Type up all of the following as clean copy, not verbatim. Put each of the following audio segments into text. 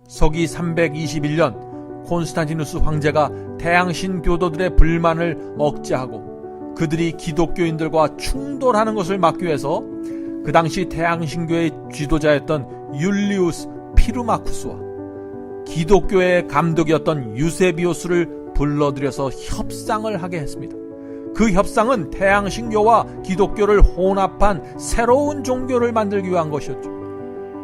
서기 321년 콘스탄티누스 황제가 태양신 교도들의 불만을 억제하고 그들이 기독교인들과 충돌하는 것을 막기 위해서 그 당시 태양신교의 지도자였던 율리우스 피르마쿠스와 기독교의 감독이었던 유세비우스를 불러들여서 협상을 하게 했습니다. 그 협상은 태양신교와 기독교를 혼합한 새로운 종교를 만들기 위한 것이었죠.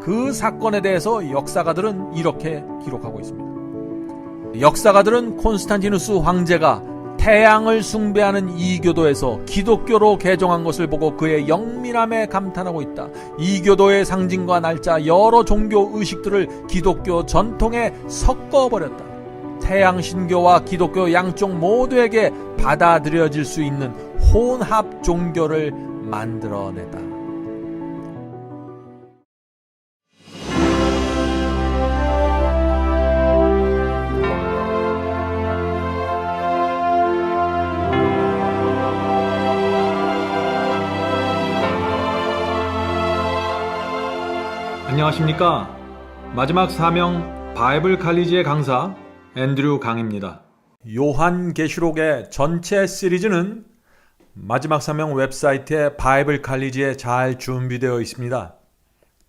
그 사건에 대해서 역사가들은 이렇게 기록하고 있습니다. 역사가들은 콘스탄티누스 황제가 태양을 숭배하는 이교도에서 기독교로 개종한 것을 보고 그의 영민함에 감탄하고 있다. 이교도의 상징과 날짜, 여러 종교 의식들을 기독교 전통에 섞어버렸다. 태양신교와 기독교 양쪽 모두에게 받아들여질 수 있는 혼합 종교를 만들어냈다. 안녕하십니까? 마지막 사명 바이블 칼리지의 강사 앤드류 강입니다. 요한계시록의 전체 시리즈는 마지막 사명 웹사이트의 바이블 칼리지에 잘 준비되어 있습니다.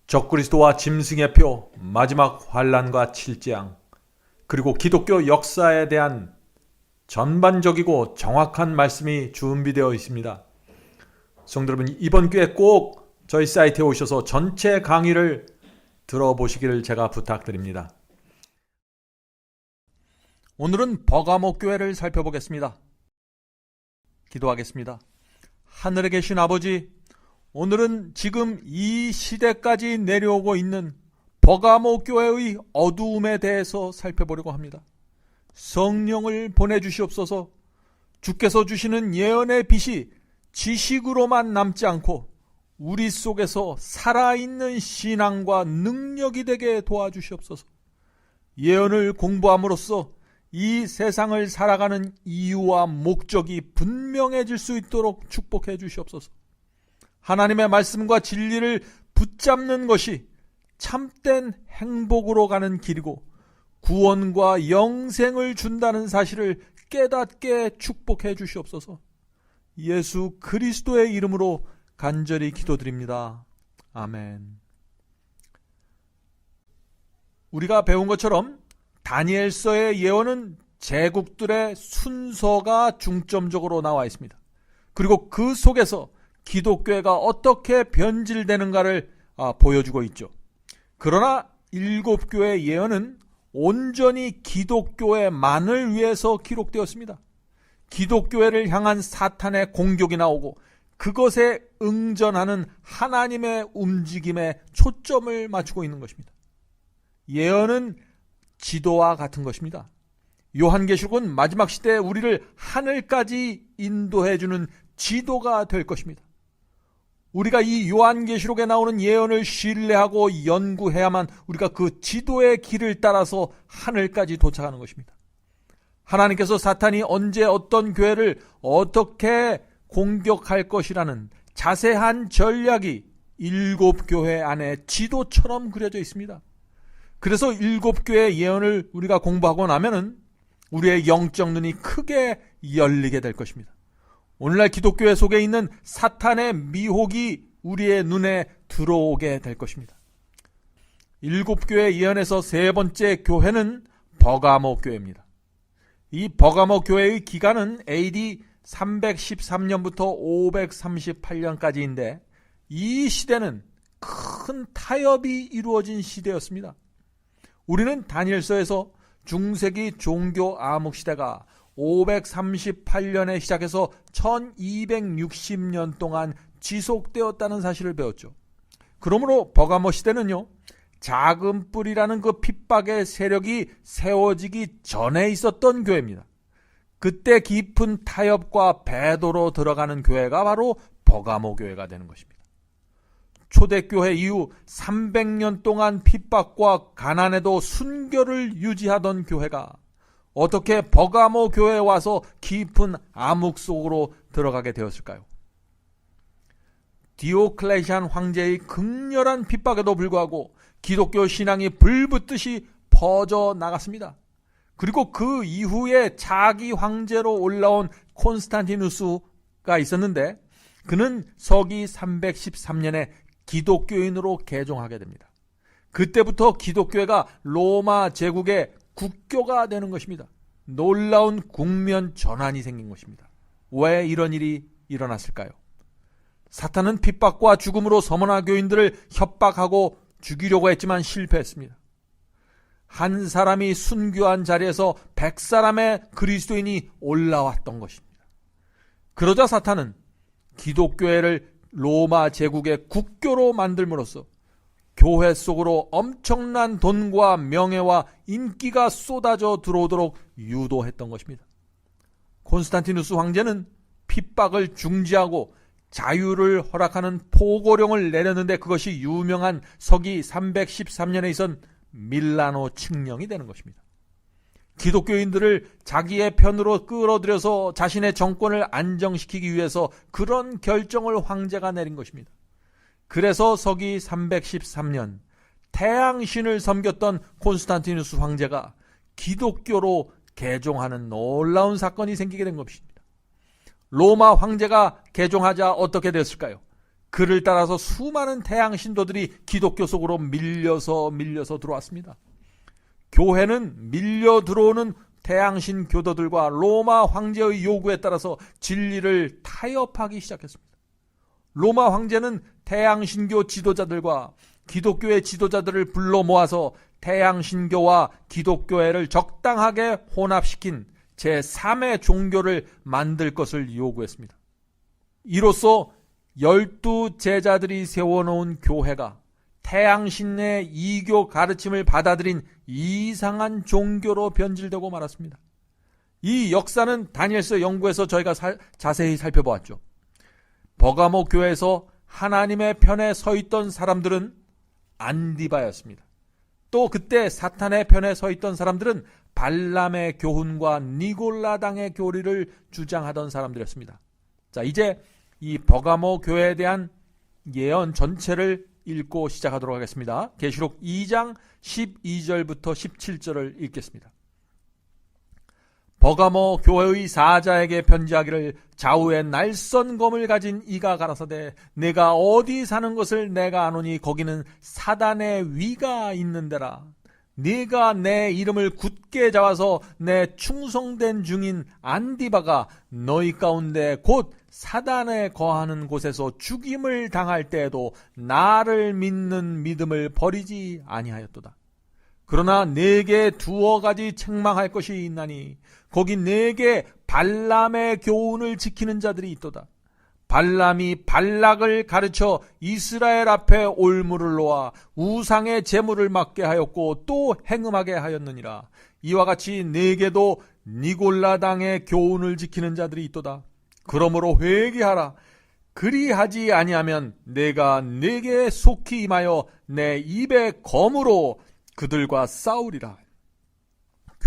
적그리스도와 짐승의 표, 마지막 환란과 칠재앙, 그리고 기독교 역사에 대한 전반적이고 정확한 말씀이 준비되어 있습니다. 성도 여러분, 이번 기회에 꼭 저희 사이트에 오셔서 전체 강의를 들어보시기를 제가 부탁드립니다. 오늘은 버가모 교회를 살펴보겠습니다. 기도하겠습니다. 하늘에 계신 아버지, 오늘은 지금 이 시대까지 내려오고 있는 버가모 교회의 어두움에 대해서 살펴보려고 합니다. 성령을 보내주시옵소서. 주께서 주시는 예언의 빛이 지식으로만 남지 않고 우리 속에서 살아있는 신앙과 능력이 되게 도와주시옵소서. 예언을 공부함으로써 이 세상을 살아가는 이유와 목적이 분명해질 수 있도록 축복해 주시옵소서. 하나님의 말씀과 진리를 붙잡는 것이 참된 행복으로 가는 길이고 구원과 영생을 준다는 사실을 깨닫게 축복해 주시옵소서. 예수 그리스도의 이름으로 간절히 기도드립니다. 아멘. 우리가 배운 것처럼 다니엘서의 예언은 제국들의 순서가 중점적으로 나와 있습니다. 그리고 그 속에서 기독교회가 어떻게 변질되는가를 보여주고 있죠. 그러나 일곱 교회의 예언은 온전히 기독교회만을 위해서 기록되었습니다. 기독교회를 향한 사탄의 공격이 나오고 그것에 응전하는 하나님의 움직임에 초점을 맞추고 있는 것입니다. 예언은 지도와 같은 것입니다. 요한계시록은 마지막 시대에 우리를 하늘까지 인도해주는 지도가 될 것입니다. 우리가 이 요한계시록에 나오는 예언을 신뢰하고 연구해야만 우리가 그 지도의 길을 따라서 하늘까지 도착하는 것입니다. 하나님께서 사탄이 언제 어떤 교회를 어떻게 공격할 것이라는 자세한 전략이 일곱 교회 안에 지도처럼 그려져 있습니다. 그래서 일곱 교회의 예언을 우리가 공부하고 나면은 우리의 영적 눈이 크게 열리게 될 것입니다. 오늘날 기독교회 속에 있는 사탄의 미혹이 우리의 눈에 들어오게 될 것입니다. 일곱 교회 예언에서 세 번째 교회는 버가모 교회입니다. 이 버가모 교회의 기간은 AD 313년부터 538년까지인데 이 시대는 큰 타협이 이루어진 시대였습니다. 우리는 다니엘서에서 중세기 종교 암흑 시대가 538년에 시작해서 1260년 동안 지속되었다는 사실을 배웠죠. 그러므로 버가모 시대는요, 작은 뿔이라는 그 핍박의 세력이 세워지기 전에 있었던 교회입니다. 그때 깊은 타협과 배도로 들어가는 교회가 바로 버가모 교회가 되는 것입니다. 초대교회 이후 300년 동안 핍박과 가난에도 순결을 유지하던 교회가 어떻게 버가모 교회에 와서 깊은 암흑 속으로 들어가게 되었을까요? 디오클레시안 황제의 극렬한 핍박에도 불구하고 기독교 신앙이 불붙듯이 퍼져 나갔습니다. 그리고 그 이후에 차기 황제로 올라온 콘스탄티누스가 있었는데 그는 서기 313년에 기독교인으로 개종하게 됩니다. 그때부터 기독교회가 로마 제국의 국교가 되는 것입니다. 놀라운 국면 전환이 생긴 것입니다. 왜 이런 일이 일어났을까요? 사탄은 핍박과 죽음으로 서머나 교인들을 협박하고 죽이려고 했지만 실패했습니다. 한 사람이 순교한 자리에서 100사람의 그리스도인이 올라왔던 것입니다. 그러자 사탄은 기독교회를 로마 제국의 국교로 만들므로써 교회 속으로 엄청난 돈과 명예와 인기가 쏟아져 들어오도록 유도했던 것입니다. 콘스탄티누스 황제는 핍박을 중지하고 자유를 허락하는 포고령을 내렸는데 그것이 유명한 서기 313년에 있은 밀라노 칙령이 되는 것입니다. 기독교인들을 자기의 편으로 끌어들여서 자신의 정권을 안정시키기 위해서 그런 결정을 황제가 내린 것입니다. 그래서 서기 313년 태양신을 섬겼던 콘스탄티누스 황제가 기독교로 개종하는 놀라운 사건이 생기게 된 것입니다. 로마 황제가 개종하자 어떻게 됐을까요? 그를 따라서 수많은 태양 신도들이 기독교 속으로 밀려서 들어왔습니다. 교회는 밀려 들어오는 태양신 교도들과 로마 황제의 요구에 따라서 진리를 타협하기 시작했습니다. 로마 황제는 태양신교 지도자들과 기독교의 지도자들을 불러 모아서 태양신교와 기독교회를 적당하게 혼합시킨 제3의 종교를 만들 것을 요구했습니다. 이로써 12제자들이 세워놓은 교회가 태양신의 이교 가르침을 받아들인 이상한 종교로 변질되고 말았습니다. 이 역사는 다니엘서 연구에서 저희가 자세히 살펴보았죠. 버가모 교회에서 하나님의 편에 서 있던 사람들은 안디바였습니다. 또 그때 사탄의 편에 서 있던 사람들은 발람의 교훈과 니골라당의 교리를 주장하던 사람들이었습니다. 자, 이제 이 버가모 교회에 대한 예언 전체를 읽고 시작하도록 하겠습니다. 계시록 2장 12절부터 17절을 읽겠습니다. 버가모 교회의 사자에게 편지하기를 좌우에 날선 검을 가진 이가 가라사대 내가 어디 사는 것을 내가 아노니 거기는 사단의 위가 있는데라. 네가 내 이름을 굳게 잡아서 내 충성된 중인 안디바가 너희 가운데 곧 사단에 거하는 곳에서 죽임을 당할 때에도 나를 믿는 믿음을 버리지 아니하였도다. 그러나 내게 두어 가지 책망할 것이 있나니 거기 내게 발람의 교훈을 지키는 자들이 있도다. 발람이 발락을 가르쳐 이스라엘 앞에 올무를 놓아 우상의 제물을 맡게 하였고 또 행음하게 하였느니라. 이와 같이 내게도 니골라당의 교훈을 지키는 자들이 있도다. 그러므로 회개하라. 그리하지 아니하면 내가 네게 속히 임하여 내 입의 검으로 그들과 싸우리라.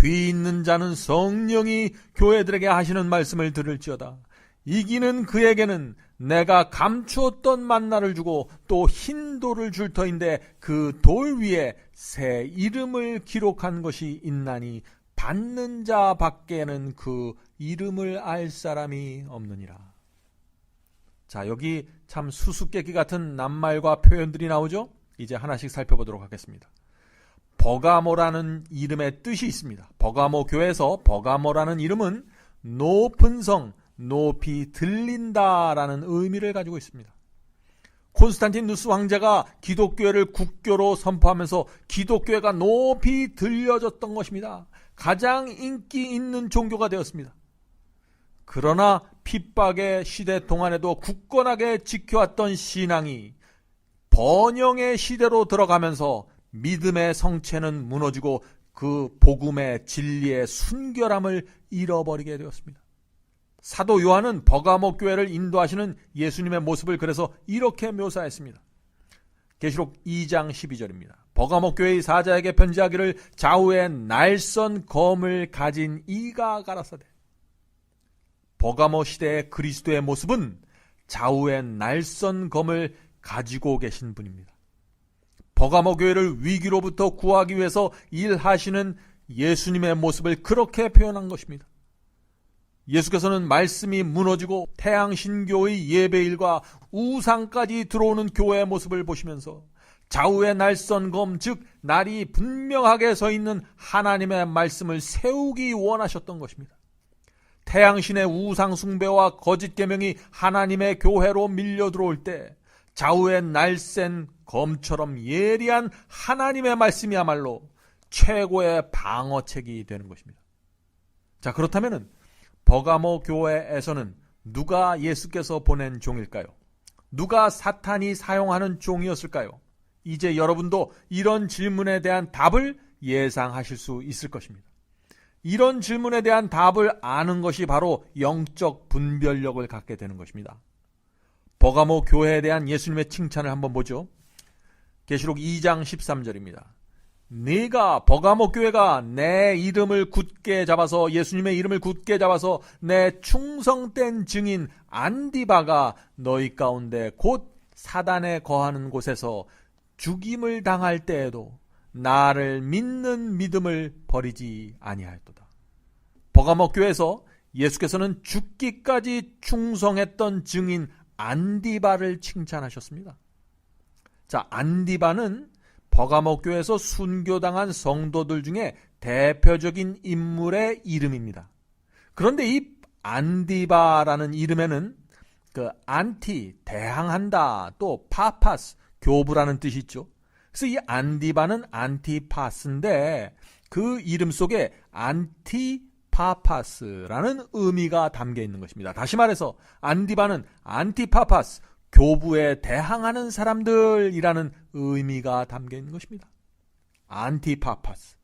귀 있는 자는 성령이 교회들에게 하시는 말씀을 들을지어다. 이기는 그에게는 내가 감추었던 만나를 주고 또 흰 돌을 줄 터인데 그 돌 위에 새 이름을 기록한 것이 있나니 받는 자 밖에는 그 이름을 알 사람이 없느니라. 자, 여기 참 수수께끼 같은 낱말과 표현들이 나오죠? 이제 하나씩 살펴보도록 하겠습니다. 버가모라는 이름의 뜻이 있습니다. 버가모 교회에서 버가모라는 이름은 높은 성, 높이 들린다라는 의미를 가지고 있습니다. 콘스탄티누스 황제가 기독교회를 국교로 선포하면서 기독교회가 높이 들려졌던 것입니다. 가장 인기 있는 종교가 되었습니다. 그러나 핍박의 시대 동안에도 굳건하게 지켜왔던 신앙이 번영의 시대로 들어가면서 믿음의 성체는 무너지고 그 복음의 진리의 순결함을 잃어버리게 되었습니다. 사도 요한은 버가모 교회를 인도하시는 예수님의 모습을 그래서 이렇게 묘사했습니다. 계시록 2장 12절입니다. 버가모 교회의 사자에게 편지하기를 좌우에 날선 검을 가진 이가 가라사대. 버가모 시대의 그리스도의 모습은 좌우에 날선 검을 가지고 계신 분입니다. 버가모 교회를 위기로부터 구하기 위해서 일하시는 예수님의 모습을 그렇게 표현한 것입니다. 예수께서는 말씀이 무너지고 태양신교의 예배일과 우상까지 들어오는 교회의 모습을 보시면서 좌우의 날선검, 즉 날이 분명하게 서 있는 하나님의 말씀을 세우기 원하셨던 것입니다. 태양신의 우상 숭배와 거짓 계명이 하나님의 교회로 밀려 들어올 때 좌우의 날쌘 검처럼 예리한 하나님의 말씀이야말로 최고의 방어책이 되는 것입니다. 자, 그렇다면 버가모 교회에서는 누가 예수께서 보낸 종일까요? 누가 사탄이 사용하는 종이었을까요? 이제 여러분도 이런 질문에 대한 답을 예상하실 수 있을 것입니다. 이런 질문에 대한 답을 아는 것이 바로 영적 분별력을 갖게 되는 것입니다. 버가모 교회에 대한 예수님의 칭찬을 한번 보죠. 계시록 2장 13절입니다. 네가 버가모 교회가 내 이름을 굳게 잡아서, 예수님의 이름을 굳게 잡아서 내 충성된 증인 안디바가 너희 가운데 곧 사단에 거하는 곳에서 죽임을 당할 때에도 나를 믿는 믿음을 버리지 아니하였도다. 버가모 교회에서 예수께서는 죽기까지 충성했던 증인 안디바를 칭찬하셨습니다. 자, 안디바는 버가모 교회에서 순교당한 성도들 중에 대표적인 인물의 이름입니다. 그런데 이 안디바라는 이름에는 그 안티, 대항한다, 또 파파스, 교부라는 뜻이 있죠. 그래서 이 안디바는 안티파스인데 그 이름 속에 안티파파스라는 의미가 담겨 있는 것입니다. 다시 말해서 안디바는 안티파파스, 교부에 대항하는 사람들이라는 의미가 담겨 있는 것입니다. 안티파파스.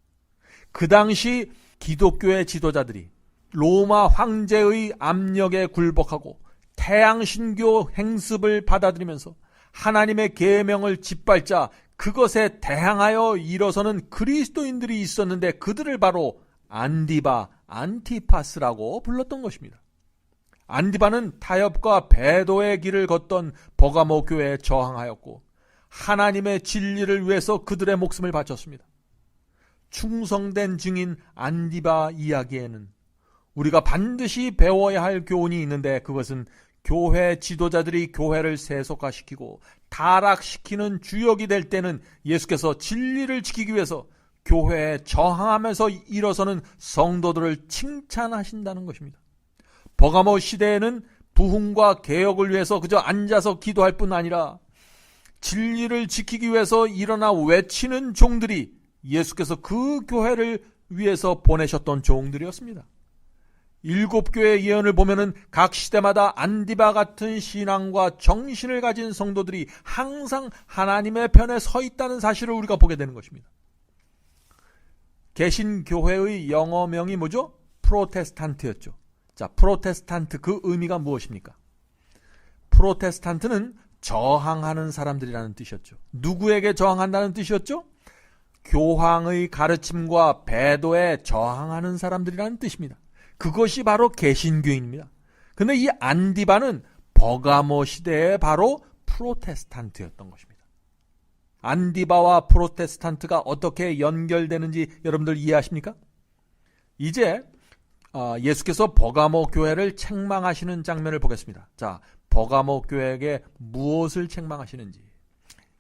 그 당시 기독교의 지도자들이 로마 황제의 압력에 굴복하고 태양신교 행습을 받아들이면서 하나님의 계명을 짓밟자 그것에 대항하여 일어서는 그리스도인들이 있었는데 그들을 바로 안디바, 안티파스라고 불렀던 것입니다. 안디바는 타협과 배도의 길을 걷던 버가모 교회에 저항하였고 하나님의 진리를 위해서 그들의 목숨을 바쳤습니다. 충성된 증인 안디바 이야기에는 우리가 반드시 배워야 할 교훈이 있는데 그것은 교회 지도자들이 교회를 세속화시키고 타락시키는 주역이 될 때는 예수께서 진리를 지키기 위해서 교회에 저항하면서 일어서는 성도들을 칭찬하신다는 것입니다. 버가모 시대에는 부흥과 개혁을 위해서 그저 앉아서 기도할 뿐 아니라 진리를 지키기 위해서 일어나 외치는 종들이 예수께서 그 교회를 위해서 보내셨던 종들이었습니다. 7교회의 예언을 보면은 각 시대마다 안디바 같은 신앙과 정신을 가진 성도들이 항상 하나님의 편에 서 있다는 사실을 우리가 보게 되는 것입니다. 개신교회의 영어명이 뭐죠? 프로테스탄트였죠. 자, 프로테스탄트, 그 의미가 무엇입니까? 프로테스탄트는 저항하는 사람들이라는 뜻이었죠. 누구에게 저항한다는 뜻이었죠? 교황의 가르침과 배도에 저항하는 사람들이라는 뜻입니다. 그것이 바로 개신교인입니다. 근데 이 안디바는 버가모 시대의 바로 프로테스탄트였던 것입니다. 안디바와 프로테스탄트가 어떻게 연결되는지 여러분들 이해하십니까? 이제 예수께서 버가모 교회를 책망하시는 장면을 보겠습니다. 자, 버가모 교회에게 무엇을 책망하시는지.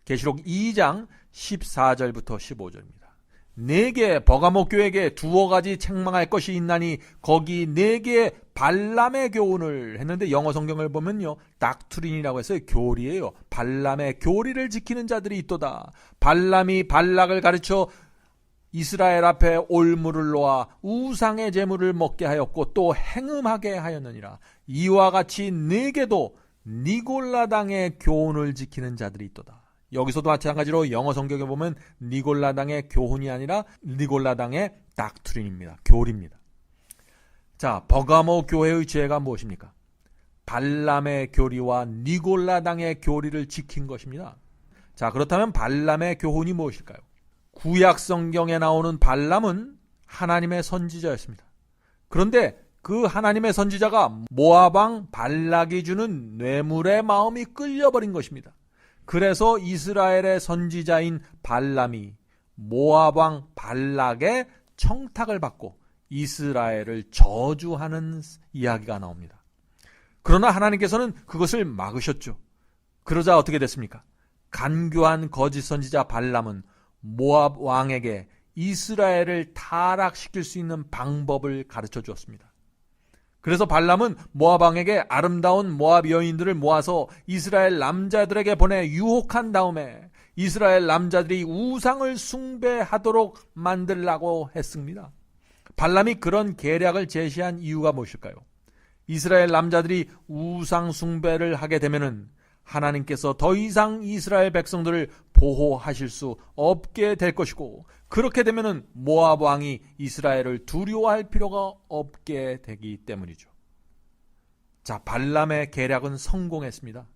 계시록 2장 14절부터 15절입니다. 네게 버가모 교회에게 두어 가지 책망할 것이 있나니 거기 네게 발람의 교훈을 했는데 영어 성경을 보면요, 닥트린이라고 해서 교리예요. 발람의 교리를 지키는 자들이 있도다. 발람이 발락을 가르쳐 이스라엘 앞에 올무를 놓아 우상의 제물을 먹게 하였고 또 행음하게 하였느니라. 이와 같이 네게도 니골라당의 교훈을 지키는 자들이 있도다. 여기서도 마찬가지로 영어 성경에 보면 니골라당의 교훈이 아니라 니골라당의 닥트린입니다. 교리입니다. 자, 버가모 교회의 죄가 무엇입니까? 발람의 교리와 니골라당의 교리를 지킨 것입니다. 자, 그렇다면 발람의 교훈이 무엇일까요? 구약 성경에 나오는 발람은 하나님의 선지자였습니다. 그런데 그 하나님의 선지자가 모압 왕 발락이 주는 뇌물의 마음이 끌려버린 것입니다. 그래서 이스라엘의 선지자인 발람이 모압 왕 발락의 청탁을 받고 이스라엘을 저주하는 이야기가 나옵니다. 그러나 하나님께서는 그것을 막으셨죠. 그러자 어떻게 됐습니까? 간교한 거짓 선지자 발람은 모압 왕에게 이스라엘을 타락시킬 수 있는 방법을 가르쳐 주었습니다. 그래서 발람은 모압 왕에게 아름다운 모압 여인들을 모아서 이스라엘 남자들에게 보내 유혹한 다음에 이스라엘 남자들이 우상을 숭배하도록 만들라고 했습니다. 발람이 그런 계략을 제시한 이유가 무엇일까요? 이스라엘 남자들이 우상 숭배를 하게 되면은 하나님께서 더 이상 이스라엘 백성들을 보호하실 수 없게 될 것이고, 그렇게 되면은 모압 왕이 이스라엘을 두려워할 필요가 없게 되기 때문이죠. 자, 발람의 계략은 성공했습니다.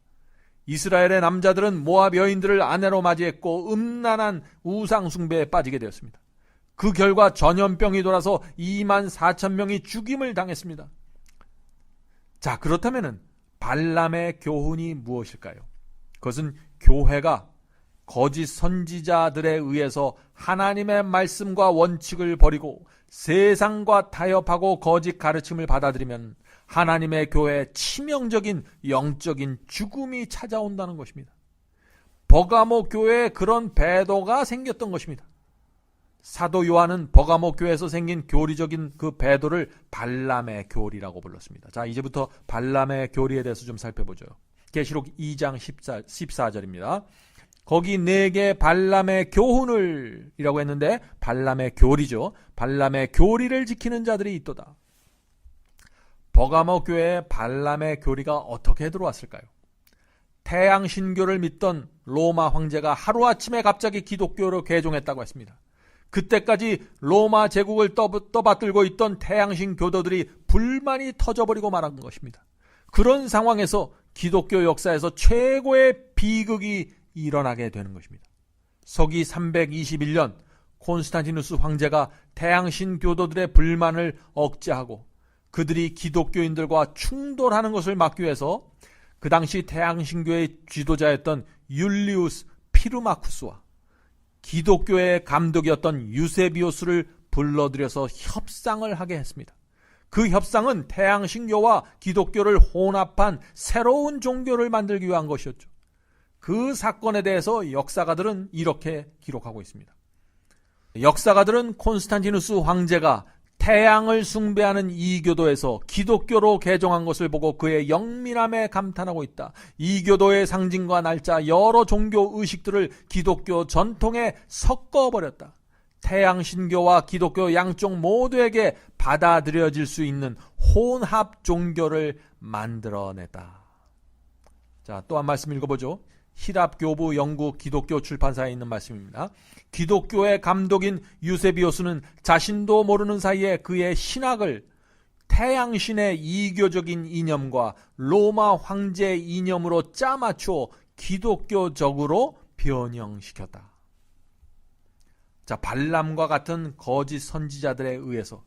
이스라엘의 남자들은 모압 여인들을 아내로 맞이했고 음란한 우상 숭배에 빠지게 되었습니다. 그 결과 전염병이 돌아서 24,000명이 죽임을 당했습니다. 자, 그렇다면은 발람의 교훈이 무엇일까요? 그것은 교회가 거짓 선지자들에 의해서 하나님의 말씀과 원칙을 버리고 세상과 타협하고 거짓 가르침을 받아들이면 하나님의 교회에 치명적인 영적인 죽음이 찾아온다는 것입니다. 버가모 교회에 그런 배도가 생겼던 것입니다. 사도 요한은 버가모 교회에서 생긴 교리적인 그 배도를 발람의 교리라고 불렀습니다. 자, 이제부터 발람의 교리에 대해서 좀 살펴보죠. 계시록 2장 14절입니다. 거기 내게 발람의 교훈을 이라고 했는데 발람의 교리죠. 발람의 교리를 지키는 자들이 있도다. 버가모 교회에 발람의 교리가 어떻게 들어왔을까요? 태양 신교를 믿던 로마 황제가 하루아침에 갑자기 기독교로 개종했다고 했습니다. 그때까지 로마 제국을 떠받들고 있던 태양신 교도들이 불만이 터져버리고 말한 것입니다. 그런 상황에서 기독교 역사에서 최고의 비극이 일어나게 되는 것입니다. 서기 321년 콘스탄티누스 황제가 태양신 교도들의 불만을 억제하고 그들이 기독교인들과 충돌하는 것을 막기 위해서 그 당시 태양신교의 지도자였던 율리우스 피르마쿠스와 기독교의 감독이었던 유세비우스를 불러들여서 협상을 하게 했습니다. 그 협상은 태양신교와 기독교를 혼합한 새로운 종교를 만들기 위한 것이었죠. 그 사건에 대해서 역사가들은 이렇게 기록하고 있습니다. 역사가들은 콘스탄티누스 황제가 태양을 숭배하는 이교도에서 기독교로 개종한 것을 보고 그의 영민함에 감탄하고 있다. 이교도의 상징과 날짜, 여러 종교 의식들을 기독교 전통에 섞어버렸다. 태양신교와 기독교 양쪽 모두에게 받아들여질 수 있는 혼합 종교를 만들어냈다. 자, 또 한 말씀 읽어보죠. 히랍교부 영국 기독교 출판사에 있는 말씀입니다. 기독교의 감독인 유세비오스는 자신도 모르는 사이에 그의 신학을 태양신의 이교적인 이념과 로마 황제의 이념으로 짜맞춰 기독교적으로 변형시켰다. 자, 발람과 같은 거짓 선지자들에 의해서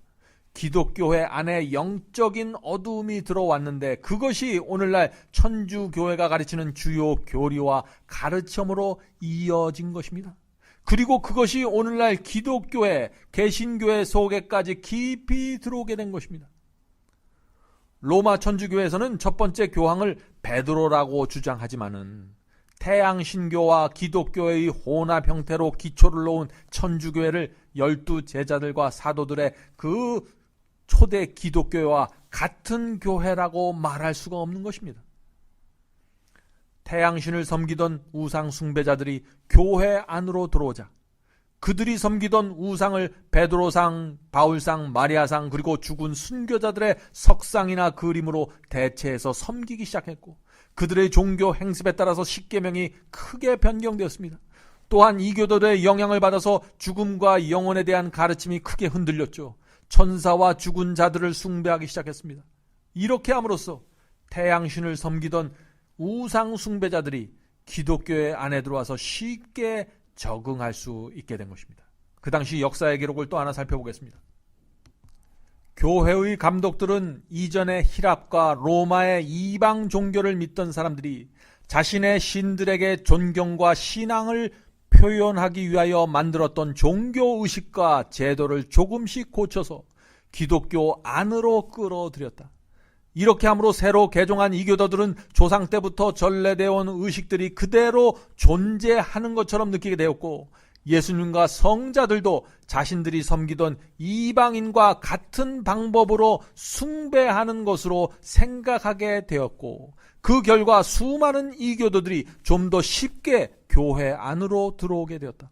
기독교회 안에 영적인 어두움이 들어왔는데 그것이 오늘날 천주교회가 가르치는 주요 교리와 가르침으로 이어진 것입니다. 그리고 그것이 오늘날 기독교회, 개신교회 속에까지 깊이 들어오게 된 것입니다. 로마 천주교회에서는 첫 번째 교황을 베드로라고 주장하지만은 태양신교와 기독교의 혼합 형태로 기초를 놓은 천주교회를 12제자들과 사도들의 그 초대 기독교회와 같은 교회라고 말할 수가 없는 것입니다. 태양신을 섬기던 우상 숭배자들이 교회 안으로 들어오자 그들이 섬기던 우상을 베드로상, 바울상, 마리아상 그리고 죽은 순교자들의 석상이나 그림으로 대체해서 섬기기 시작했고 그들의 종교 행습에 따라서 십계명이 크게 변경되었습니다. 또한 이교도들의 영향을 받아서 죽음과 영혼에 대한 가르침이 크게 흔들렸죠. 천사와 죽은 자들을 숭배하기 시작했습니다. 이렇게 함으로써 태양신을 섬기던 우상 숭배자들이 기독교의 안에 들어와서 쉽게 적응할 수 있게 된 것입니다. 그 당시 역사의 기록을 또 하나 살펴보겠습니다. 교회의 감독들은 이전에 히랍과 로마의 이방 종교를 믿던 사람들이 자신의 신들에게 존경과 신앙을 표현하기 위하여 만들었던 종교의식과 제도를 조금씩 고쳐서 기독교 안으로 끌어들였다. 이렇게 함으로 새로 개종한 이교도들은 조상 때부터 전래되어 온 의식들이 그대로 존재하는 것처럼 느끼게 되었고, 예수님과 성자들도 자신들이 섬기던 이방인과 같은 방법으로 숭배하는 것으로 생각하게 되었고, 그 결과 수많은 이교도들이 좀 더 쉽게 교회 안으로 들어오게 되었다.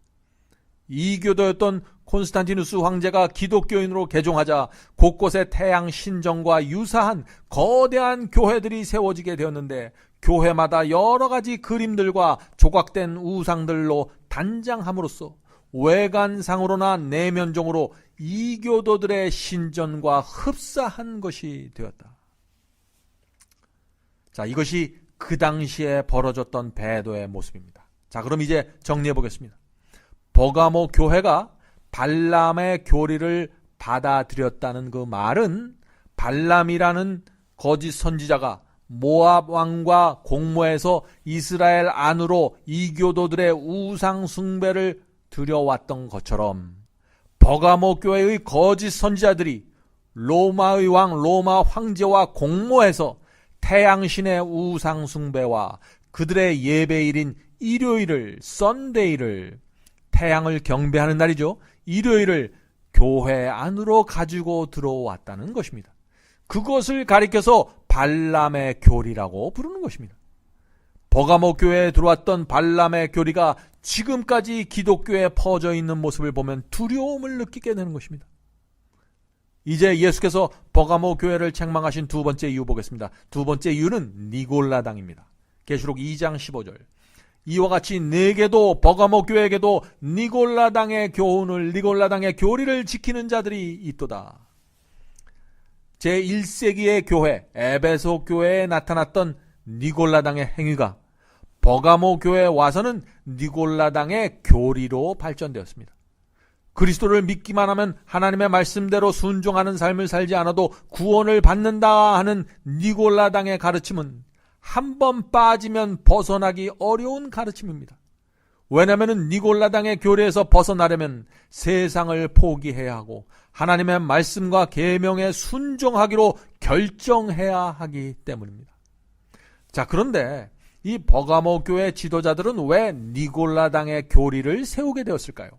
이교도였던 콘스탄티누스 황제가 기독교인으로 개종하자 곳곳에 태양 신전과 유사한 거대한 교회들이 세워지게 되었는데, 교회마다 여러 가지 그림들과 조각된 우상들로 단장함으로써 외관상으로나 내면적으로 이교도들의 신전과 흡사한 것이 되었다. 자, 이것이 그 당시에 벌어졌던 배도의 모습입니다. 자, 그럼 이제 정리해 보겠습니다. 버가모 교회가 발람의 교리를 받아들였다는 그 말은, 발람이라는 거짓 선지자가 모압 왕과 공모해서 이스라엘 안으로 이교도들의 우상 숭배를 들여왔던 것처럼, 버가모 교회의 거짓 선지자들이 로마의 왕 로마 황제와 공모해서 태양신의 우상 숭배와 그들의 예배일인 일요일을, 썬데이를, 태양을 경배하는 날이죠, 일요일을 교회 안으로 가지고 들어왔다는 것입니다. 그것을 가리켜서 발람의 교리라고 부르는 것입니다. 버가모 교회에 들어왔던 발람의 교리가 지금까지 기독교에 퍼져 있는 모습을 보면 두려움을 느끼게 되는 것입니다. 이제 예수께서 버가모 교회를 책망하신 두 번째 이유 보겠습니다. 두 번째 이유는 니골라당입니다. 계시록 2장 15절. 이와 같이 내게도, 버가모 교회에게도 니골라당의 교훈을, 니골라당의 교리를 지키는 자들이 있도다. 제1세기의 교회, 에베소 교회에 나타났던 니골라당의 행위가 버가모 교회에 와서는 니골라당의 교리로 발전되었습니다. 그리스도를 믿기만 하면 하나님의 말씀대로 순종하는 삶을 살지 않아도 구원을 받는다 하는 니골라당의 가르침은 한 번 빠지면 벗어나기 어려운 가르침입니다. 왜냐하면 니골라당의 교리에서 벗어나려면 세상을 포기해야 하고 하나님의 말씀과 계명에 순종하기로 결정해야 하기 때문입니다. 자, 그런데 이 버가모 교회 지도자들은 왜 니골라당의 교리를 세우게 되었을까요?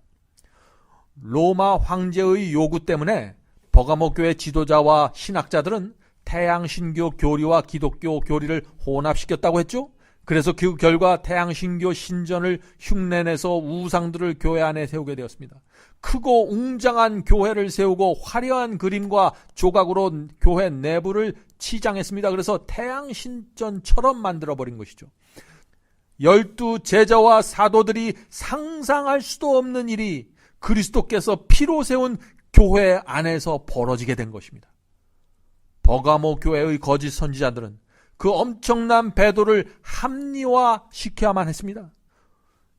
로마 황제의 요구 때문에 버가모 교회 지도자와 신학자들은 태양신교 교리와 기독교 교리를 혼합시켰다고 했죠. 그래서 그 결과 태양신교 신전을 흉내내서 우상들을 교회 안에 세우게 되었습니다. 크고 웅장한 교회를 세우고 화려한 그림과 조각으로 교회 내부를 치장했습니다. 그래서 태양신전처럼 만들어버린 것이죠. 12 제자와 사도들이 상상할 수도 없는 일이 그리스도께서 피로 세운 교회 안에서 벌어지게 된 것입니다. 버가모 교회의 거짓 선지자들은 그 엄청난 배도를 합리화시켜야만 했습니다.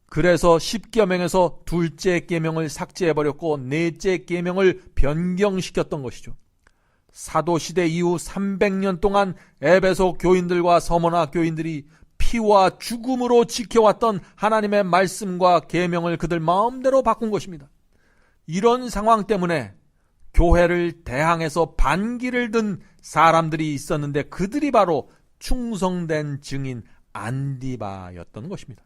그래서 10계명에서 둘째 계명을 삭제해버렸고 넷째 계명을 변경시켰던 것이죠. 사도시대 이후 300년 동안 에베소 교인들과 서머나 교인들이 피와 죽음으로 지켜왔던 하나님의 말씀과 계명을 그들 마음대로 바꾼 것입니다. 이런 상황 때문에 교회를 대항해서 반기를 든 사람들이 있었는데 그들이 바로 충성된 증인 안디바였던 것입니다.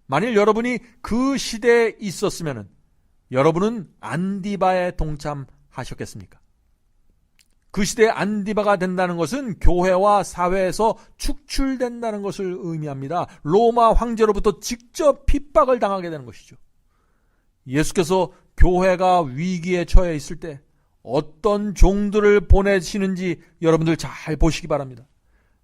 만일 여러분이 그 시대에 있었으면 여러분은 안디바에 동참하셨겠습니까? 그 시대에 안디바가 된다는 것은 교회와 사회에서 축출된다는 것을 의미합니다. 로마 황제로부터 직접 핍박을 당하게 되는 것이죠. 예수께서 교회가 위기에 처해 있을 때 어떤 종들을 보내시는지 여러분들 잘 보시기 바랍니다.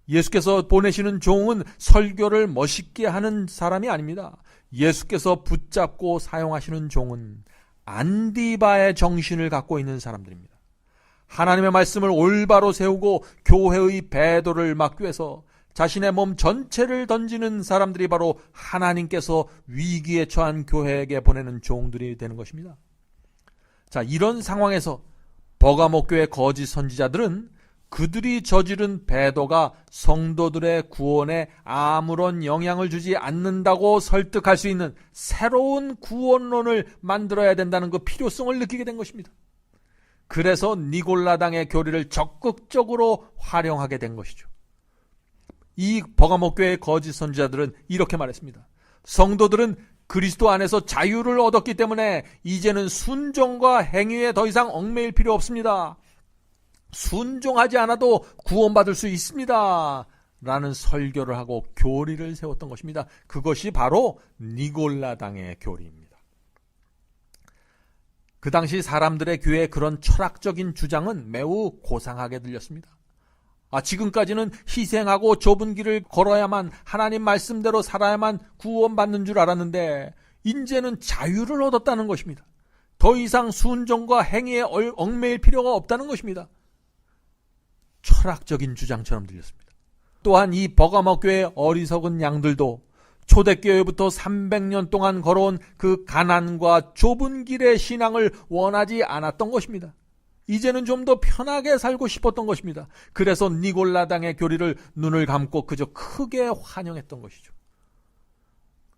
예수께서 보내시는 종은 설교를 멋있게 하는 사람이 아닙니다. 예수께서 붙잡고 사용하시는 종은 안디바의 정신을 갖고 있는 사람들입니다. 하나님의 말씀을 올바로 세우고 교회의 배도를 막기 위해서 자신의 몸 전체를 던지는 사람들이 바로 하나님께서 위기에 처한 교회에게 보내는 종들이 되는 것입니다. 자, 이런 상황에서 버가모 교회 거짓 선지자들은 그들이 저지른 배도가 성도들의 구원에 아무런 영향을 주지 않는다고 설득할 수 있는 새로운 구원론을 만들어야 된다는 그 필요성을 느끼게 된 것입니다. 그래서 니골라당의 교리를 적극적으로 활용하게 된 것이죠. 이 버가모 교회의 거짓 선지자들은 이렇게 말했습니다. 성도들은 그리스도 안에서 자유를 얻었기 때문에 이제는 순종과 행위에 더 이상 얽매일 필요 없습니다. 순종하지 않아도 구원받을 수 있습니다. 라는 설교를 하고 교리를 세웠던 것입니다. 그것이 바로 니골라당의 교리입니다. 그 당시 사람들의 귀에 그런 철학적인 주장은 매우 고상하게 들렸습니다. 지금까지는 희생하고 좁은 길을 걸어야만 하나님 말씀대로 살아야만 구원받는 줄 알았는데 이제는 자유를 얻었다는 것입니다. 더 이상 순종과 행위에 얽매일 필요가 없다는 것입니다. 철학적인 주장처럼 들렸습니다. 또한 이 버가모 교회의 어리석은 양들도 초대교회부터 300년 동안 걸어온 그 가난과 좁은 길의 신앙을 원하지 않았던 것입니다. 이제는 좀 더 편하게 살고 싶었던 것입니다. 그래서 니골라당의 교리를 눈을 감고 그저 크게 환영했던 것이죠.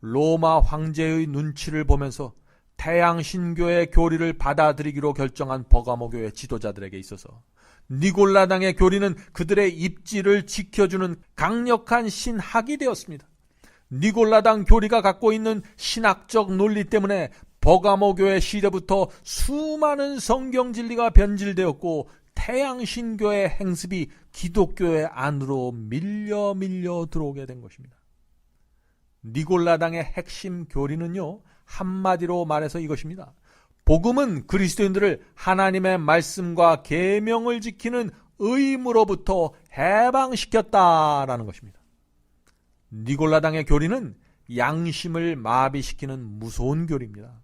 로마 황제의 눈치를 보면서 태양 신교의 교리를 받아들이기로 결정한 버가모 교회 지도자들에게 있어서 니골라당의 교리는 그들의 입지를 지켜주는 강력한 신학이 되었습니다. 니골라당 교리가 갖고 있는 신학적 논리 때문에 버가모 교회 시대부터 수많은 성경 진리가 변질되었고 태양 신교의 행습이 기독교의 안으로 밀려 들어오게 된 것입니다. 니골라당의 핵심 교리는요, 한마디로 말해서 이것입니다. 복음은 그리스도인들을 하나님의 말씀과 계명을 지키는 의무로부터 해방시켰다라는 것입니다. 니골라당의 교리는 양심을 마비시키는 무서운 교리입니다.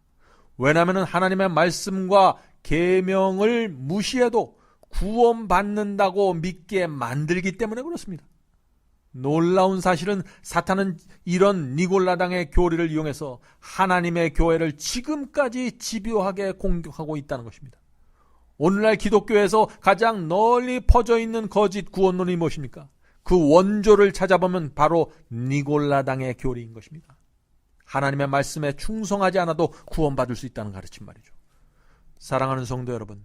왜냐하면 하나님의 말씀과 계명을 무시해도 구원받는다고 믿게 만들기 때문에 그렇습니다. 놀라운 사실은 사탄은 이런 니골라당의 교리를 이용해서 하나님의 교회를 지금까지 집요하게 공격하고 있다는 것입니다. 오늘날 기독교에서 가장 널리 퍼져 있는 거짓 구원론이 무엇입니까? 그 원조를 찾아보면 바로 니골라당의 교리인 것입니다. 하나님의 말씀에 충성하지 않아도 구원받을 수 있다는 가르침 말이죠. 사랑하는 성도 여러분,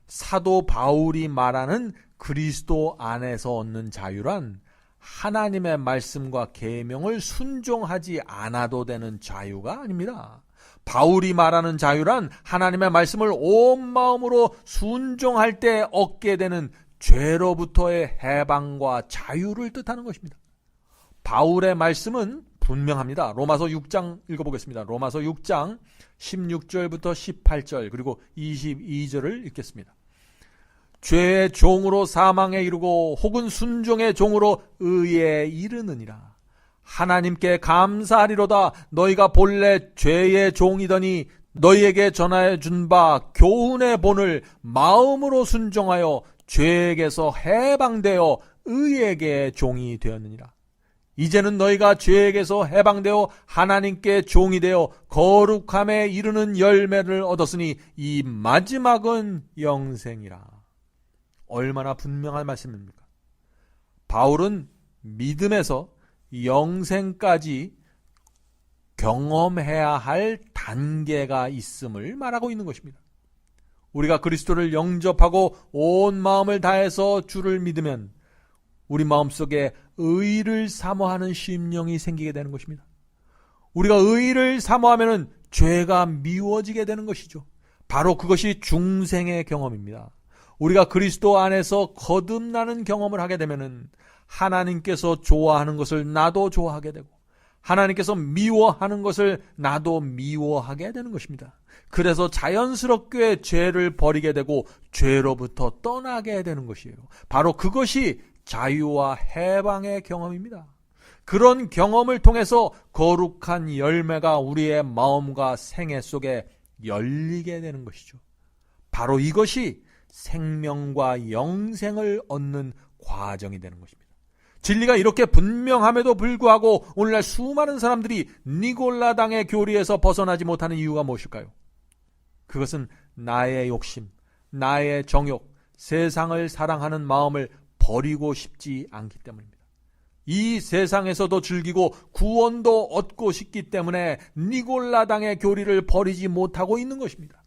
사도 바울이 말하는 그리스도 안에서 얻는 자유란 하나님의 말씀과 계명을 순종하지 않아도 되는 자유가 아닙니다. 바울이 말하는 자유란 하나님의 말씀을 온 마음으로 순종할 때 얻게 되는 죄로부터의 해방과 자유를 뜻하는 것입니다. 바울의 말씀은 분명합니다. 로마서 6장 읽어보겠습니다. 로마서 6장 16절부터 18절 그리고 22절을 읽겠습니다. 죄의 종으로 사망에 이르고 혹은 순종의 종으로 의에 이르느니라. 하나님께 감사하리로다. 너희가 본래 죄의 종이더니 너희에게 전하여 준 바 교훈의 본을 마음으로 순종하여 죄에게서 해방되어 의에게 종이 되었느니라. 이제는 너희가 죄에게서 해방되어 하나님께 종이 되어 거룩함에 이르는 열매를 얻었으니 이 마지막은 영생이라. 얼마나 분명한 말씀입니까? 바울은 믿음에서 영생까지 경험해야 할 단계가 있음을 말하고 있는 것입니다. 우리가 그리스도를 영접하고 온 마음을 다해서 주를 믿으면 우리 마음속에 의를 사모하는 심령이 생기게 되는 것입니다. 우리가 의를 사모하면 죄가 미워지게 되는 것이죠. 바로 그것이 중생의 경험입니다. 우리가 그리스도 안에서 거듭나는 경험을 하게 되면 하나님께서 좋아하는 것을 나도 좋아하게 되고 하나님께서 미워하는 것을 나도 미워하게 되는 것입니다. 그래서 자연스럽게 죄를 버리게 되고 죄로부터 떠나게 되는 것이에요. 바로 그것이 자유와 해방의 경험입니다. 그런 경험을 통해서 거룩한 열매가 우리의 마음과 생애 속에 열리게 되는 것이죠. 바로 이것이 생명과 영생을 얻는 과정이 되는 것입니다. 진리가 이렇게 분명함에도 불구하고 오늘날 수많은 사람들이 니골라당의 교리에서 벗어나지 못하는 이유가 무엇일까요? 그것은 나의 욕심, 나의 정욕, 세상을 사랑하는 마음을 버리고 싶지 않기 때문입니다. 이 세상에서도 즐기고 구원도 얻고 싶기 때문에 니골라당의 교리를 버리지 못하고 있는 것입니다.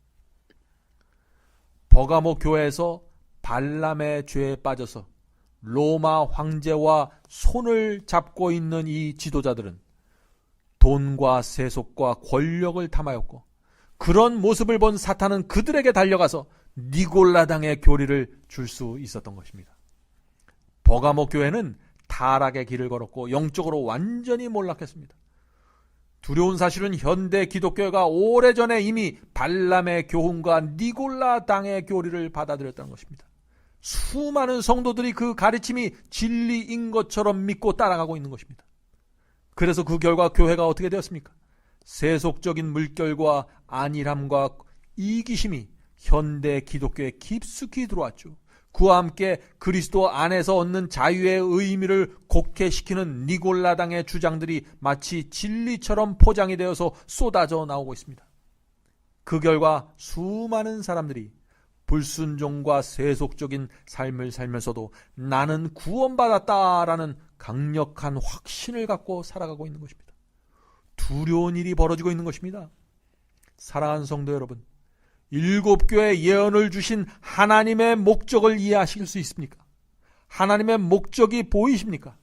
버가모 교회에서 발람의 죄에 빠져서 로마 황제와 손을 잡고 있는 이 지도자들은 돈과 세속과 권력을 탐하였고, 그런 모습을 본 사탄은 그들에게 달려가서 니골라당의 교리를 줄 수 있었던 것입니다. 버가모 교회는 타락의 길을 걸었고 영적으로 완전히 몰락했습니다. 두려운 사실은 현대 기독교가 오래전에 이미 발람의 교훈과 니골라당의 교리를 받아들였다는 것입니다. 수많은 성도들이 그 가르침이 진리인 것처럼 믿고 따라가고 있는 것입니다. 그래서 그 결과 교회가 어떻게 되었습니까? 세속적인 물결과 안일함과 이기심이 현대 기독교에 깊숙이 들어왔죠. 그와 함께 그리스도 안에서 얻는 자유의 의미를 곡해시키는 니골라당의 주장들이 마치 진리처럼 포장이 되어서 쏟아져 나오고 있습니다. 그 결과 수많은 사람들이 불순종과 세속적인 삶을 살면서도 나는 구원받았다라는 강력한 확신을 갖고 살아가고 있는 것입니다. 두려운 일이 벌어지고 있는 것입니다. 사랑하는 성도 여러분, 7교회 예언을 주신 하나님의 목적을 이해하실 수 있습니까? 하나님의 목적이 보이십니까?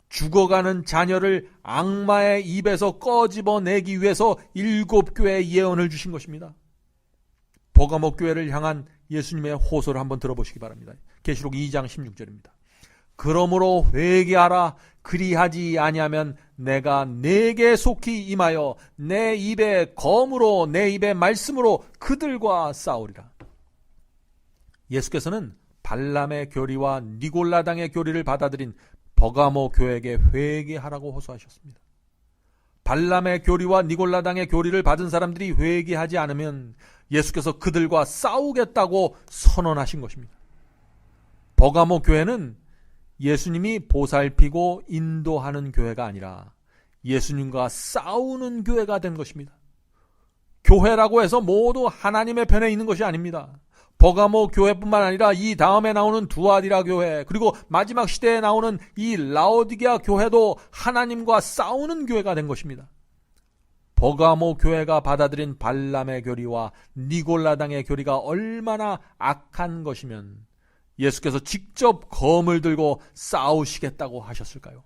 죽어가는 자녀를 악마의 입에서 꺼집어내기 위해서 7교회 예언을 주신 것입니다. 버가모 교회를 향한 예수님의 호소를 한번 들어보시기 바랍니다. 계시록 2장 16절입니다. 그러므로 회개하라. 그리하지 아니하면 내가 네게 속히 임하여 내 입에 검으로 내 입에 말씀으로 그들과 싸우리라. 예수께서는 발람의 교리와 니골라당의 교리를 받아들인 버가모 교회에게 회개하라고 호소하셨습니다. 발람의 교리와 니골라당의 교리를 받은 사람들이 회개하지 않으면 예수께서 그들과 싸우겠다고 선언하신 것입니다. 버가모 교회는 예수님이 보살피고 인도하는 교회가 아니라 예수님과 싸우는 교회가 된 것입니다. 교회라고 해서 모두 하나님의 편에 있는 것이 아닙니다. 버가모 교회뿐만 아니라 이 다음에 나오는 두아디라 교회, 그리고 마지막 시대에 나오는 이 라오디게아 교회도 하나님과 싸우는 교회가 된 것입니다. 버가모 교회가 받아들인 발람의 교리와 니골라당의 교리가 얼마나 악한 것이면 예수께서 직접 검을 들고 싸우시겠다고 하셨을까요?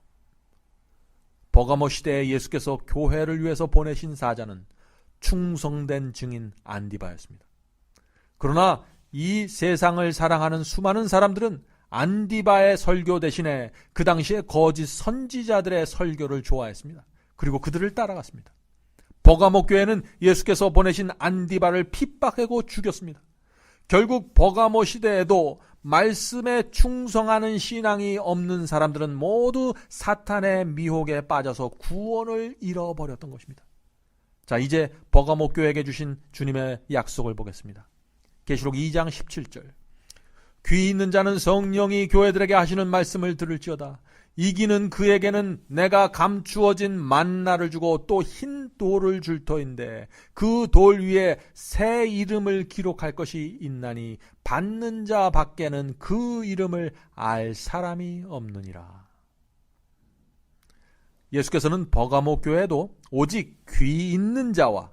버가모 시대에 예수께서 교회를 위해서 보내신 사자는 충성된 증인 안디바였습니다. 그러나 이 세상을 사랑하는 수많은 사람들은 안디바의 설교 대신에 그 당시에 거짓 선지자들의 설교를 좋아했습니다. 그리고 그들을 따라갔습니다. 버가모 교회는 예수께서 보내신 안디바를 핍박하고 죽였습니다. 결국 버가모 시대에도 말씀에 충성하는 신앙이 없는 사람들은 모두 사탄의 미혹에 빠져서 구원을 잃어버렸던 것입니다. 자, 이제 버가모 교회에게 주신 주님의 약속을 보겠습니다. 계시록 2장 17절. 귀 있는 자는 성령이 교회들에게 하시는 말씀을 들을지어다. 이기는 그에게는 내가 감추어진 만나를 주고 또 흰 돌을 줄 터인데 그 돌 위에 새 이름을 기록할 것이 있나니 받는 자 밖에는 그 이름을 알 사람이 없느니라. 예수께서는 버가모 교회도 오직 귀 있는 자와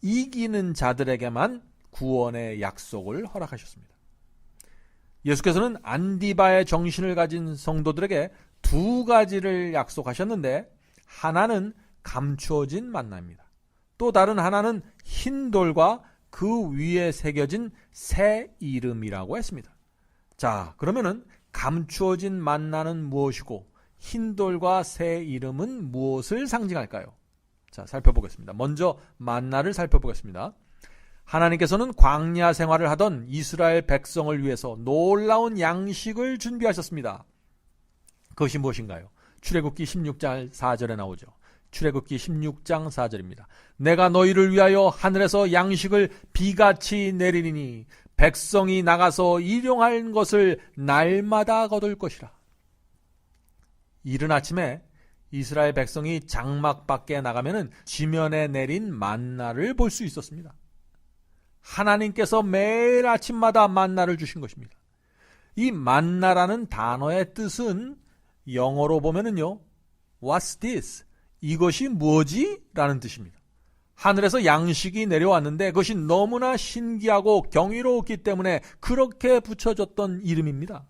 이기는 자들에게만 구원의 약속을 허락하셨습니다. 예수께서는 안디바의 정신을 가진 성도들에게 두 가지를 약속하셨는데, 하나는 감추어진 만나입니다. 또 다른 하나는 흰 돌과 그 위에 새겨진 새 이름이라고 했습니다. 자, 그러면은 감추어진 만나는 무엇이고 흰 돌과 새 이름은 무엇을 상징할까요? 자, 살펴보겠습니다. 먼저 만나를 살펴보겠습니다. 하나님께서는 광야 생활을 하던 이스라엘 백성을 위해서 놀라운 양식을 준비하셨습니다. 그것이 무엇인가요? 출애굽기 16장 4절에 나오죠. 출애굽기 16장 4절입니다. 내가 너희를 위하여 하늘에서 양식을 비같이 내리리니 백성이 나가서 일용할 것을 날마다 거둘 것이라. 이른 아침에 이스라엘 백성이 장막 밖에 나가면은 지면에 내린 만나를 볼 수 있었습니다. 하나님께서 매일 아침마다 만나를 주신 것입니다. 이 만나라는 단어의 뜻은 영어로 보면은요, What's this? 이것이 뭐지? 라는 뜻입니다. 하늘에서 양식이 내려왔는데 그것이 너무나 신기하고 경이로웠기 때문에 그렇게 붙여졌던 이름입니다.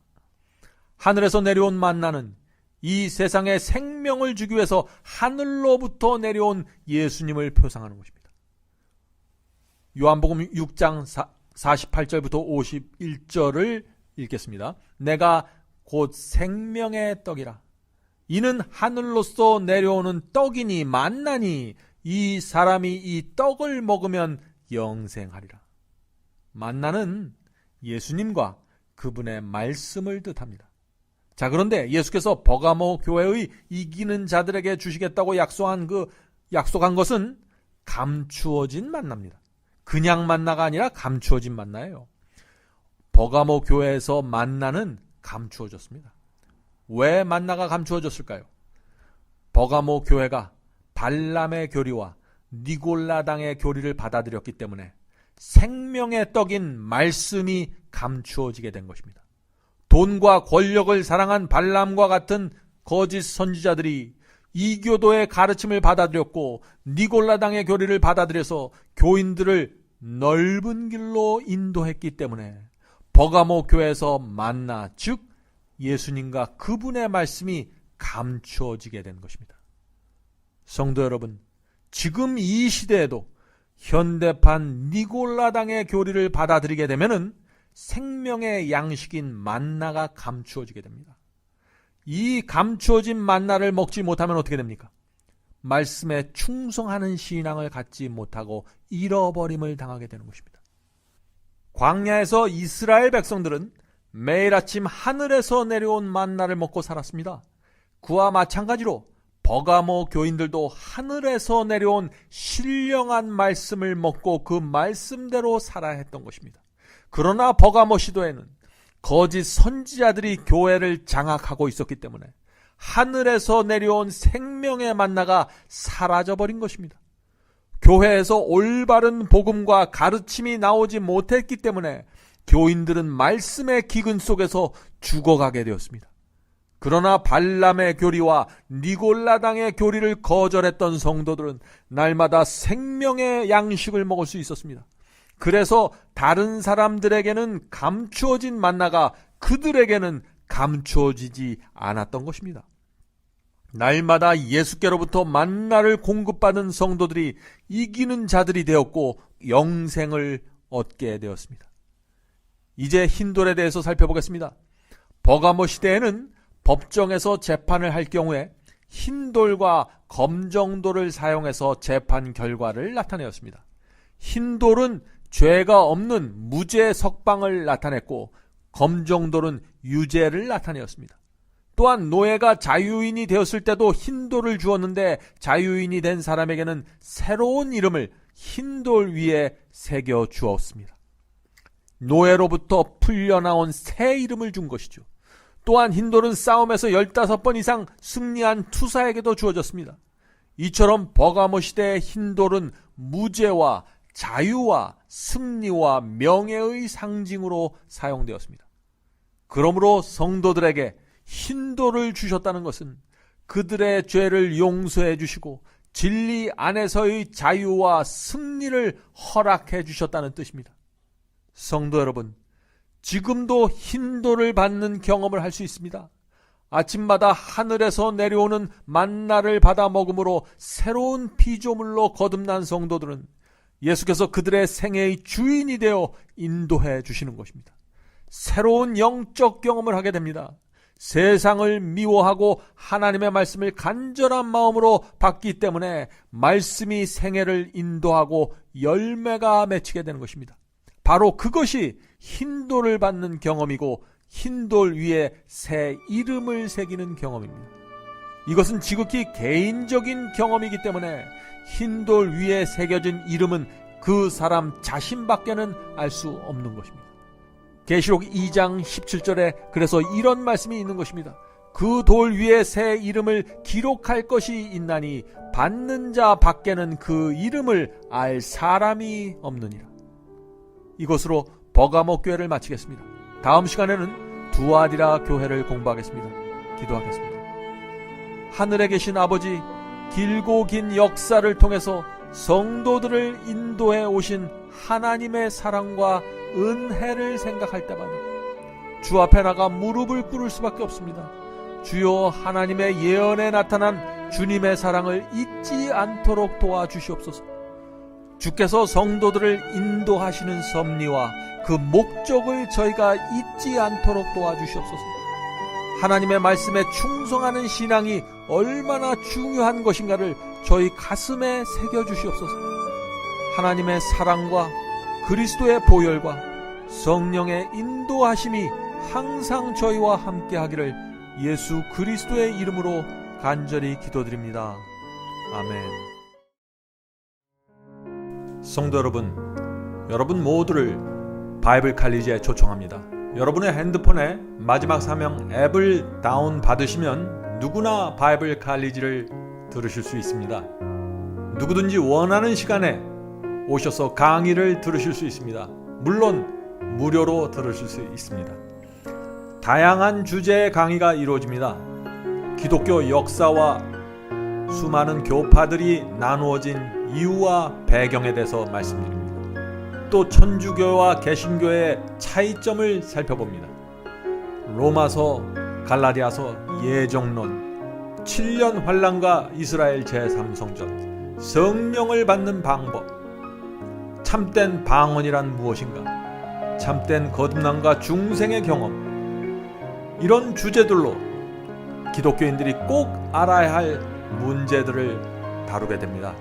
하늘에서 내려온 만나는 이 세상에 생명을 주기 위해서 하늘로부터 내려온 예수님을 표상하는 것입니다. 요한복음 6장 48절부터 51절을 읽겠습니다. 내가 곧 생명의 떡이라. 이는 하늘로서 내려오는 떡이니 만나니 이 사람이 이 떡을 먹으면 영생하리라. 만나는 예수님과 그분의 말씀을 뜻합니다. 자, 그런데 예수께서 버가모 교회의 이기는 자들에게 주시겠다고 약속한 것은 감추어진 만나입니다. 그냥 만나가 아니라 감추어진 만나예요. 버가모 교회에서 만나는 감추어졌습니다. 왜 만나가 감추어졌을까요? 버가모 교회가 발람의 교리와 니골라당의 교리를 받아들였기 때문에 생명의 떡인 말씀이 감추어지게 된 것입니다. 돈과 권력을 사랑한 발람과 같은 거짓 선지자들이 이교도의 가르침을 받아들였고 니골라당의 교리를 받아들여서 교인들을 넓은 길로 인도했기 때문에 버가모 교회에서 만나, 즉 예수님과 그분의 말씀이 감추어지게 된 것입니다. 성도 여러분, 지금 이 시대에도 현대판 니골라당의 교리를 받아들이게 되면은 생명의 양식인 만나가 감추어지게 됩니다. 이 감추어진 만나를 먹지 못하면 어떻게 됩니까? 말씀에 충성하는 신앙을 갖지 못하고 잃어버림을 당하게 되는 것입니다. 광야에서 이스라엘 백성들은 매일 아침 하늘에서 내려온 만나를 먹고 살았습니다. 그와 마찬가지로 버가모 교인들도 하늘에서 내려온 신령한 말씀을 먹고 그 말씀대로 살아야 했던 것입니다. 그러나 버가모 시도에는 거짓 선지자들이 교회를 장악하고 있었기 때문에 하늘에서 내려온 생명의 만나가 사라져버린 것입니다. 교회에서 올바른 복음과 가르침이 나오지 못했기 때문에 교인들은 말씀의 기근 속에서 죽어가게 되었습니다. 그러나 발람의 교리와 니골라당의 교리를 거절했던 성도들은 날마다 생명의 양식을 먹을 수 있었습니다. 그래서 다른 사람들에게는 감추어진 만나가 그들에게는 감추어지지 않았던 것입니다. 날마다 예수께로부터 만나를 공급받은 성도들이 이기는 자들이 되었고 영생을 얻게 되었습니다. 이제 흰돌에 대해서 살펴보겠습니다. 버가모 시대에는 법정에서 재판을 할 경우에 흰돌과 검정돌을 사용해서 재판 결과를 나타내었습니다. 흰돌은 죄가 없는 무죄 석방을 나타냈고 검정돌은 유죄를 나타내었습니다. 또한 노예가 자유인이 되었을 때도 흰돌을 주었는데 자유인이 된 사람에게는 새로운 이름을 흰돌 위에 새겨 주었습니다. 노예로부터 풀려나온 새 이름을 준 것이죠. 또한 흰돌은 싸움에서 15번 이상 승리한 투사에게도 주어졌습니다. 이처럼 버가모 시대의 흰돌은 무죄와 자유와 승리와 명예의 상징으로 사용되었습니다. 그러므로 성도들에게 흰돌을 주셨다는 것은 그들의 죄를 용서해 주시고 진리 안에서의 자유와 승리를 허락해 주셨다는 뜻입니다. 성도 여러분, 지금도 흰돌을 받는 경험을 할 수 있습니다. 아침마다 하늘에서 내려오는 만나를 받아 먹음으로 새로운 피조물로 거듭난 성도들은 예수께서 그들의 생애의 주인이 되어 인도해 주시는 것입니다. 새로운 영적 경험을 하게 됩니다. 세상을 미워하고 하나님의 말씀을 간절한 마음으로 받기 때문에 말씀이 생애를 인도하고 열매가 맺히게 되는 것입니다. 바로 그것이 흰돌을 받는 경험이고 흰돌 위에 새 이름을 새기는 경험입니다. 이것은 지극히 개인적인 경험이기 때문에 흰돌 위에 새겨진 이름은 그 사람 자신밖에는 알 수 없는 것입니다. 계시록 2장 17절에 그래서 이런 말씀이 있는 것입니다. 그 돌 위에 새 이름을 기록할 것이 있나니 받는 자 밖에는 그 이름을 알 사람이 없느니라. 이것으로 버가모 교회를 마치겠습니다. 다음 시간에는 두아디라 교회를 공부하겠습니다. 기도하겠습니다. 하늘에 계신 아버지, 길고 긴 역사를 통해서 성도들을 인도해 오신 하나님의 사랑과 은혜를 생각할 때마다 주 앞에 나가 무릎을 꿇을 수밖에 없습니다. 주여, 하나님의 예언에 나타난 주님의 사랑을 잊지 않도록 도와주시옵소서. 주께서 성도들을 인도하시는 섭리와 그 목적을 저희가 잊지 않도록 도와주시옵소서. 하나님의 말씀에 충성하는 신앙이 얼마나 중요한 것인가를 저희 가슴에 새겨주시옵소서. 하나님의 사랑과 그리스도의 보혈과 성령의 인도하심이 항상 저희와 함께하기를 예수 그리스도의 이름으로 간절히 기도드립니다. 아멘. 성도 여러분 모두를 바이블 칼리지에 초청합니다. 여러분의 핸드폰에 마지막 사명 앱을 다운 받으시면 누구나 바이블 칼리지를 들으실 수 있습니다. 누구든지 원하는 시간에 오셔서 강의를 들으실 수 있습니다. 물론 무료로 들으실 수 있습니다. 다양한 주제의 강의가 이루어집니다. 기독교 역사와 수많은 교파들이 나누어진 이유와 배경에 대해서 말씀드립니다. 또 천주교와 개신교의 차이점을 살펴봅니다. 로마서, 갈라디아서, 예정론, 7년 환란과 이스라엘 제3성전, 성령을 받는 방법, 참된 방언이란 무엇인가, 참된 거듭남과 중생의 경험, 이런 주제들로 기독교인들이 꼭 알아야 할 문제들을 다루게 됩니다.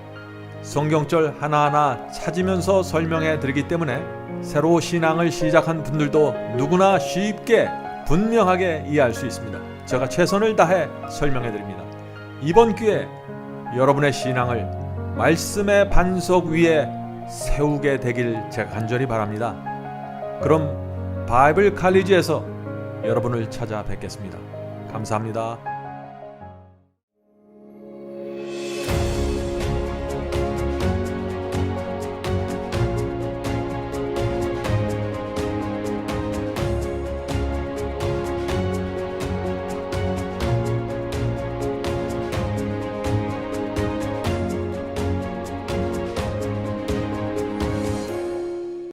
성경절 하나하나 찾으면서 설명해 드리기 때문에 새로 신앙을 시작한 분들도 누구나 쉽게 분명하게 이해할 수 있습니다. 제가 최선을 다해 설명해 드립니다. 이번 기회에 여러분의 신앙을 말씀의 반석 위에 세우게 되길 제가 간절히 바랍니다. 그럼 바이블 칼리지에서 여러분을 찾아뵙겠습니다. 감사합니다.